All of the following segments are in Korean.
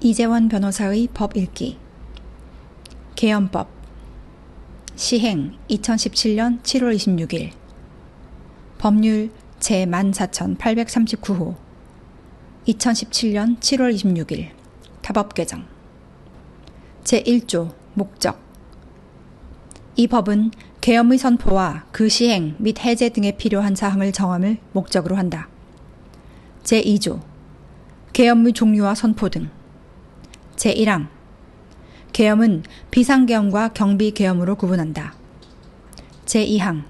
이재원 변호사의 법 읽기. 계엄법 시행 2017년 7월 26일 법률 제14839호 2017년 7월 26일 타법 개정 제1조 목적 이 법은 계엄의 선포와 그 시행 및 해제 등에 필요한 사항을 정함을 목적으로 한다. 제2조 계엄의 종류와 선포 등 제1항 계엄은 비상계엄과 경비계엄으로 구분한다. 제2항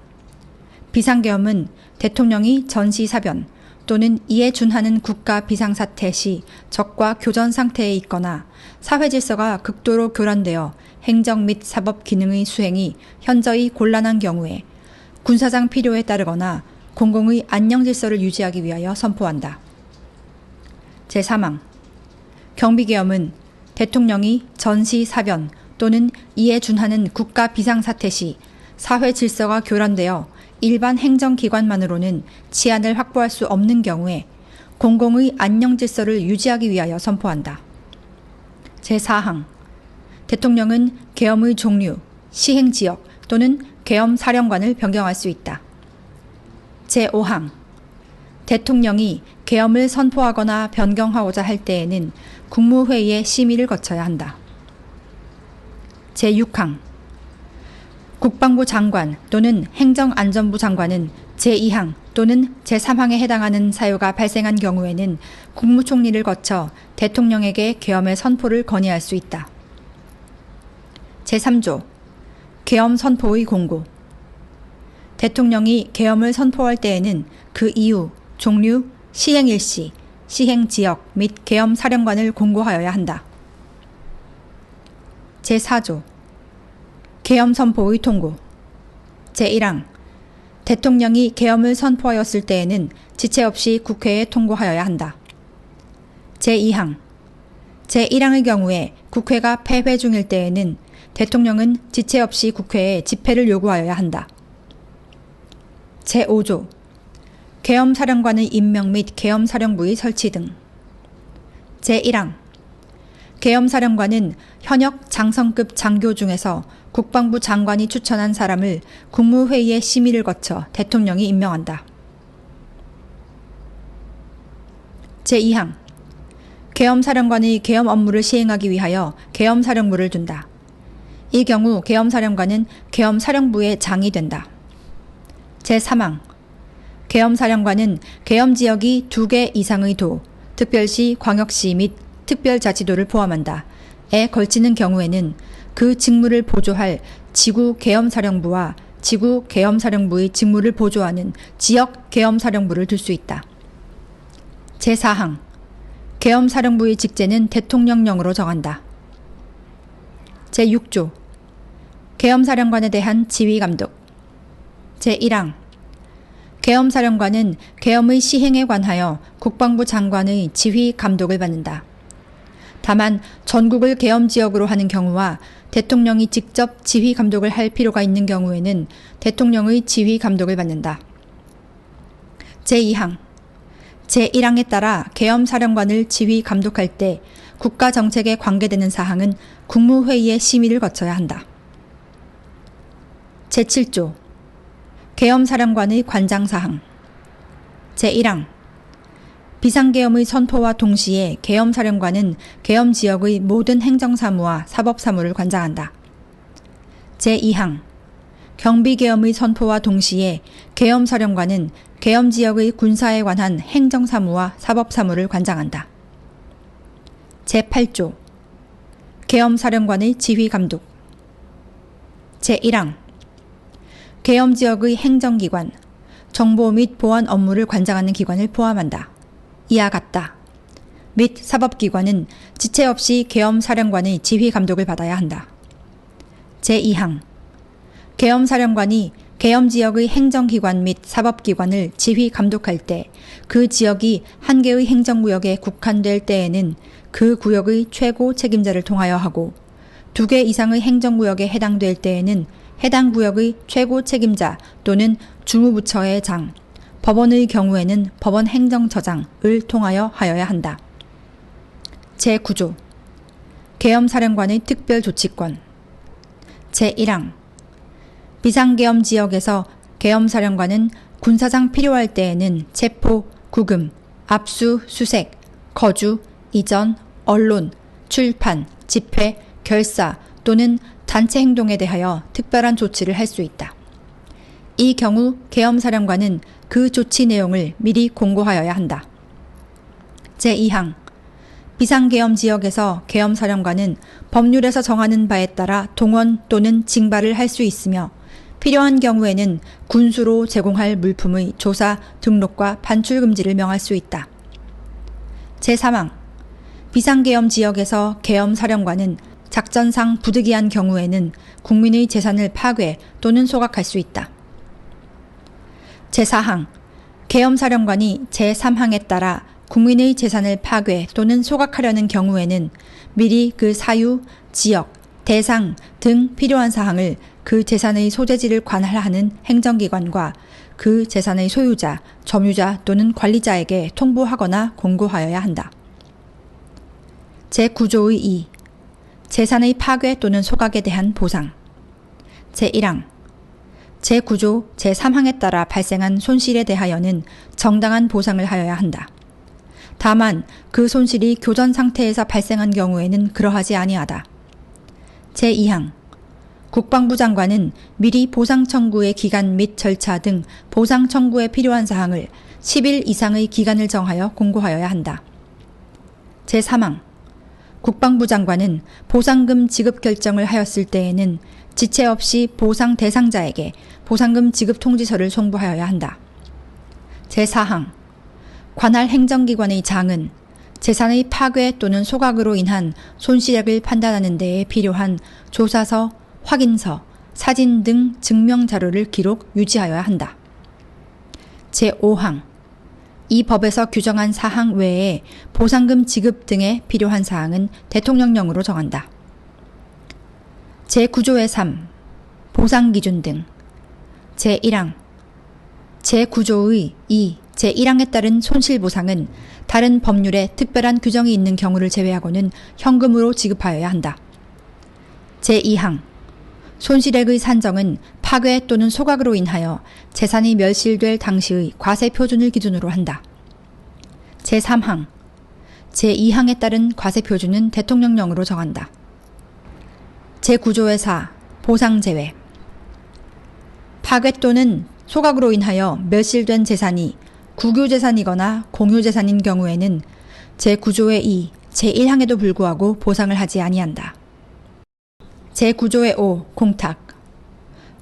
비상계엄은 대통령이 전시사변 또는 이에 준하는 국가 비상사태 시 적과 교전 상태에 있거나 사회질서가 극도로 교란되어 행정 및 사법 기능의 수행이 현저히 곤란한 경우에 군사상 필요에 따르거나 공공의 안녕질서를 유지하기 위하여 선포한다. 제3항 경비계엄은 대통령이 전시사변 또는 이에 준하는 국가 비상사태 시 사회 질서가 교란되어 일반 행정기관만으로는 치안을 확보할 수 없는 경우에 공공의 안녕질서를 유지하기 위하여 선포한다. 제4항 대통령은 계엄의 종류, 시행지역 또는 계엄사령관을 변경할 수 있다. 제5항 대통령이 계엄을 선포하거나 변경하고자 할 때에는 국무회의의 심의를 거쳐야 한다. 제6항 국방부 장관 또는 행정안전부 장관은 제2항 또는 제3항에 해당하는 사유가 발생한 경우에는 국무총리를 거쳐 대통령에게 계엄의 선포를 건의할 수 있다. 제3조 계엄 선포의 공고 대통령이 계엄을 선포할 때에는 그 이유, 종류, 시행일시, 시행지역 및 계엄사령관을 공고하여야 한다. 제4조 계엄 선포의 통고 제1항 대통령이 계엄을 선포하였을 때에는 지체 없이 국회에 통고하여야 한다. 제2항 제1항의 경우에 국회가 폐회 중일 때에는 대통령은 지체 없이 국회에 집회를 요구하여야 한다. 제5조 계엄사령관의 임명 및 계엄사령부의 설치 등 제1항 계엄사령관은 현역 장성급 장교 중에서 국방부 장관이 추천한 사람을 국무회의의 심의를 거쳐 대통령이 임명한다. 제2항 계엄사령관의 계엄 업무를 시행하기 위하여 계엄사령부를 둔다. 이 경우 계엄사령관은 계엄사령부의 장이 된다. 제3항 계엄사령관은 계엄지역이 2개 이상의 도, 특별시, 광역시 및 특별자치도를 포함한다. 에 걸치는 경우에는 그 직무를 보조할 지구계엄사령부와 지구계엄사령부의 직무를 보조하는 지역계엄사령부를 둘 수 있다. 제4항 계엄사령부의 직제는 대통령령으로 정한다. 제6조 계엄사령관에 대한 지휘감독 제1항 계엄사령관은 계엄의 시행에 관하여 국방부 장관의 지휘 감독을 받는다. 다만 전국을 계엄지역으로 하는 경우와 대통령이 직접 지휘 감독을 할 필요가 있는 경우에는 대통령의 지휘 감독을 받는다. 제2항 제1항에 따라 계엄사령관을 지휘 감독할 때 국가정책에 관계되는 사항은 국무회의의 심의를 거쳐야 한다. 제7조 계엄사령관의 관장사항 제1항 비상계엄의 선포와 동시에 계엄사령관은 계엄지역의 모든 행정사무와 사법사무를 관장한다. 제2항 경비계엄의 선포와 동시에 계엄사령관은 계엄지역의 군사에 관한 행정사무와 사법사무를 관장한다. 제8조 계엄사령관의 지휘감독 제1항 계엄지역의 행정기관, 정보 및 보안 업무를 관장하는 기관을 포함한다. 이와 같다. 및 사법기관은 지체 없이 계엄사령관의 지휘감독을 받아야 한다. 제2항 계엄사령관이 계엄지역의 행정기관 및 사법기관을 지휘감독할 때 그 지역이 한 개의 행정구역에 국한될 때에는 그 구역의 최고 책임자를 통하여 하고 2개 이상의 행정구역에 해당될 때에는 해당 구역의 최고 책임자 또는 주무부처의 장, 법원의 경우에는 법원 행정처장을 통하여 하여야 한다. 제9조 계엄사령관의 특별조치권. 제1항 비상계엄 지역에서 계엄사령관은 군사상 필요할 때에는 체포, 구금, 압수, 수색, 거주, 이전, 언론, 출판, 집회, 결사 또는 단체 행동에 대하여 특별한 조치를 할 수 있다. 이 경우 계엄사령관은 그 조치 내용을 미리 공고하여야 한다. 제2항 비상계엄 지역에서 계엄사령관은 법률에서 정하는 바에 따라 동원 또는 징발을 할 수 있으며 필요한 경우에는 군수로 제공할 물품의 조사, 등록과 반출 금지를 명할 수 있다. 제3항 비상계엄 지역에서 계엄사령관은 작전상 부득이한 경우에는 국민의 재산을 파괴 또는 소각할 수 있다. 제4항 계엄사령관이 제3항에 따라 국민의 재산을 파괴 또는 소각하려는 경우에는 미리 그 사유, 지역, 대상 등 필요한 사항을 그 재산의 소재지를 관할하는 행정기관과 그 재산의 소유자, 점유자 또는 관리자에게 통보하거나 공고하여야 한다. 제9조의 2. 재산의 파괴 또는 소각에 대한 보상. 제1항 제9조 제3항에 따라 발생한 손실에 대하여는 정당한 보상을 하여야 한다. 다만 그 손실이 교전 상태에서 발생한 경우에는 그러하지 아니하다. 제2항 국방부 장관은 미리 보상 청구의 기간 및 절차 등 보상 청구에 필요한 사항을 10일 이상의 기간을 정하여 공고하여야 한다. 제3항 국방부 장관은 보상금 지급 결정을 하였을 때에는 지체 없이 보상 대상자에게 보상금 지급 통지서를 송부하여야 한다. 제4항 관할 행정기관의 장은 재산의 파괴 또는 소각으로 인한 손실액을 판단하는 데에 필요한 조사서, 확인서, 사진 등 증명자료를 기록, 유지하여야 한다. 제5항 이 법에서 규정한 사항 외에 보상금 지급 등에 필요한 사항은 대통령령으로 정한다. 제9조의 3. 보상기준 등. 제1항 제9조의 2. 제1항에 따른 손실보상은 다른 법률에 특별한 규정이 있는 경우를 제외하고는 현금으로 지급하여야 한다. 제2항 손실액의 산정은 파괴 또는 소각으로 인하여 재산이 멸실될 당시의 과세표준을 기준으로 한다. 제3항 제2항에 따른 과세표준은 대통령령으로 정한다. 제9조의 4. 보상제외 파괴 또는 소각으로 인하여 멸실된 재산이 국유재산이거나 공유재산인 경우에는 제9조의 2, 제1항에도 불구하고 보상을 하지 아니한다. 제9조의 5. 공탁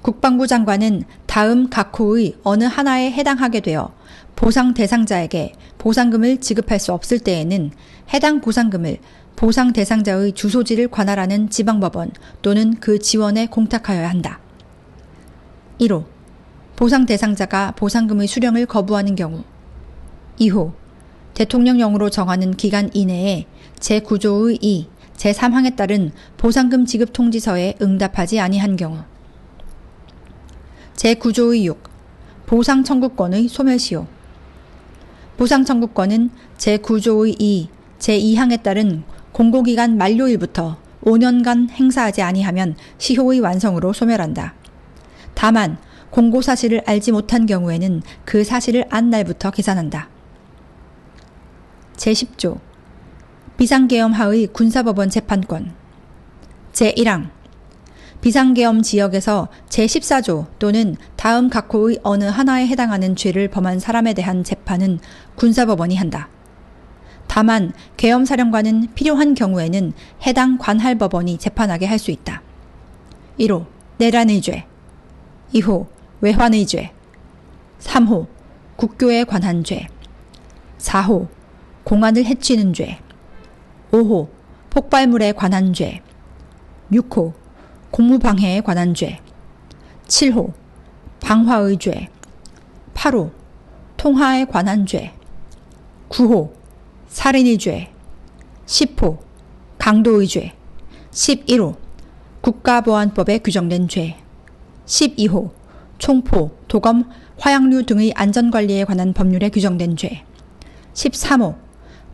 국방부 장관은 다음 각 호의 어느 하나에 해당하게 되어 보상 대상자에게 보상금을 지급할 수 없을 때에는 해당 보상금을 보상 대상자의 주소지를 관할하는 지방법원 또는 그 지원에 공탁하여야 한다. 1호 보상 대상자가 보상금의 수령을 거부하는 경우 2호 대통령령으로 정하는 기간 이내에 제9조의 2, 제3항에 따른 보상금 지급 통지서에 응답하지 아니한 경우 제9조의 6. 보상 청구권의 소멸시효 보상 청구권은 제9조의 2, 제2항에 따른 공고기간 만료일부터 5년간 행사하지 아니하면 시효의 완성으로 소멸한다. 다만 공고 사실을 알지 못한 경우에는 그 사실을 안 날부터 계산한다. 제10조 비상계엄 하의 군사법원 재판권 제1항 비상계엄 지역에서 제14조 또는 다음 각 호의 어느 하나에 해당하는 죄를 범한 사람에 대한 재판은 군사법원이 한다. 다만 계엄사령관은 필요한 경우에는 해당 관할법원이 재판하게 할 수 있다. 1호 내란의 죄 2호 외환의 죄 3호 국교에 관한 죄 4호 공안을 해치는 죄 5호 폭발물에 관한 죄 6호 공무방해에 관한 죄 7호 방화의 죄 8호 통화에 관한 죄 9호 살인의 죄 10호 강도의 죄 11호 국가보안법에 규정된 죄 12호 총포, 도검, 화약류 등의 안전관리에 관한 법률에 규정된 죄 13호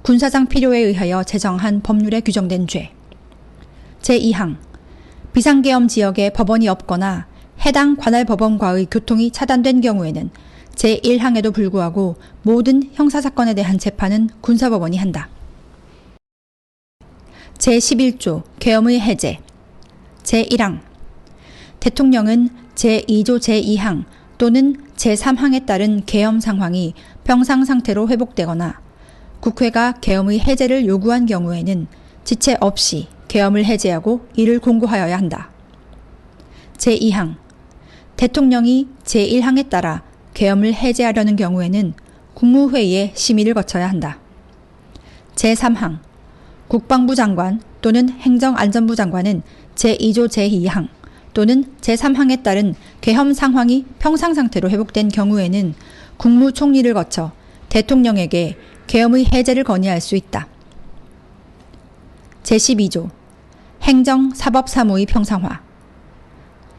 군사상 필요에 의하여 제정한 법률에 규정된 죄 제2항 비상계엄 지역에 법원이 없거나 해당 관할 법원과의 교통이 차단된 경우에는 제1항에도 불구하고 모든 형사사건에 대한 재판은 군사법원이 한다. 제11조 계엄의 해제 제1항 대통령은 제2조 제2항 또는 제3항에 따른 계엄 상황이 평상 상태로 회복되거나 국회가 계엄의 해제를 요구한 경우에는 지체 없이 계엄을 해제하고 이를 공고하여야 한다. 제2항 대통령이 제1항에 따라 계엄을 해제하려는 경우에는 국무회의의 심의를 거쳐야 한다. 제3항 국방부 장관 또는 행정안전부 장관은 제2조 제2항 또는 제3항에 따른 계엄 상황이 평상 상태로 회복된 경우에는 국무총리를 거쳐 대통령에게 계엄의 해제를 건의할 수 있다. 제12조 행정사법사무의 평상화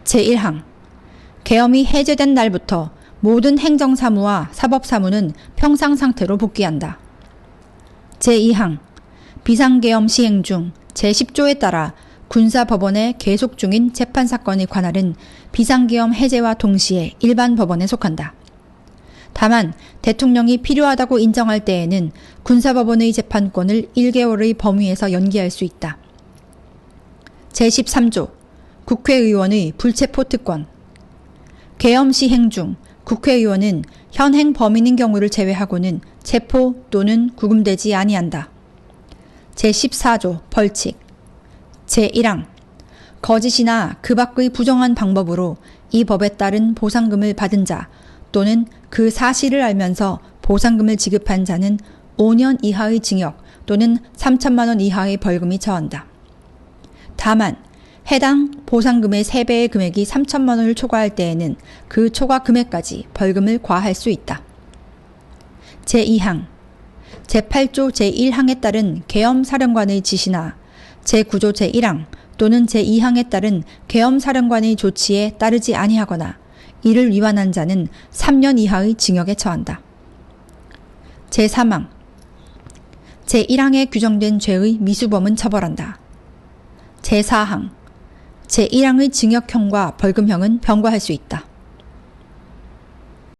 제1항 계엄이 해제된 날부터 모든 행정사무와 사법사무는 평상 상태로 복귀한다. 제2항 비상계엄 시행 중 제10조에 따라 군사법원에 계속 중인 재판사건의 관할은 비상계엄 해제와 동시에 일반 법원에 속한다. 다만 대통령이 필요하다고 인정할 때에는 군사법원의 재판권을 1개월의 범위에서 연기할 수 있다. 제13조 국회의원의 불체포 특권 계엄 시행 중 국회의원은 현행 범인인 경우를 제외하고는 체포 또는 구금되지 아니한다. 제14조 벌칙 제1항 거짓이나 그 밖의 부정한 방법으로 이 법에 따른 보상금을 받은 자 또는 그 사실을 알면서 보상금을 지급한 자는 5년 이하의 징역 또는 3천만 원 이하의 벌금이 처한다. 다만 해당 보상금의 3배의 금액이 3천만 원을 초과할 때에는 그 초과 금액까지 벌금을 과할 수 있다. 제2항 제8조 제1항에 따른 계엄사령관의 지시나 제9조 제1항 또는 제2항에 따른 계엄사령관의 조치에 따르지 아니하거나 이를 위반한 자는 3년 이하의 징역에 처한다. 제3항 제1항에 규정된 죄의 미수범은 처벌한다. 제4항 제1항의 징역형과 벌금형은 병과할 수 있다.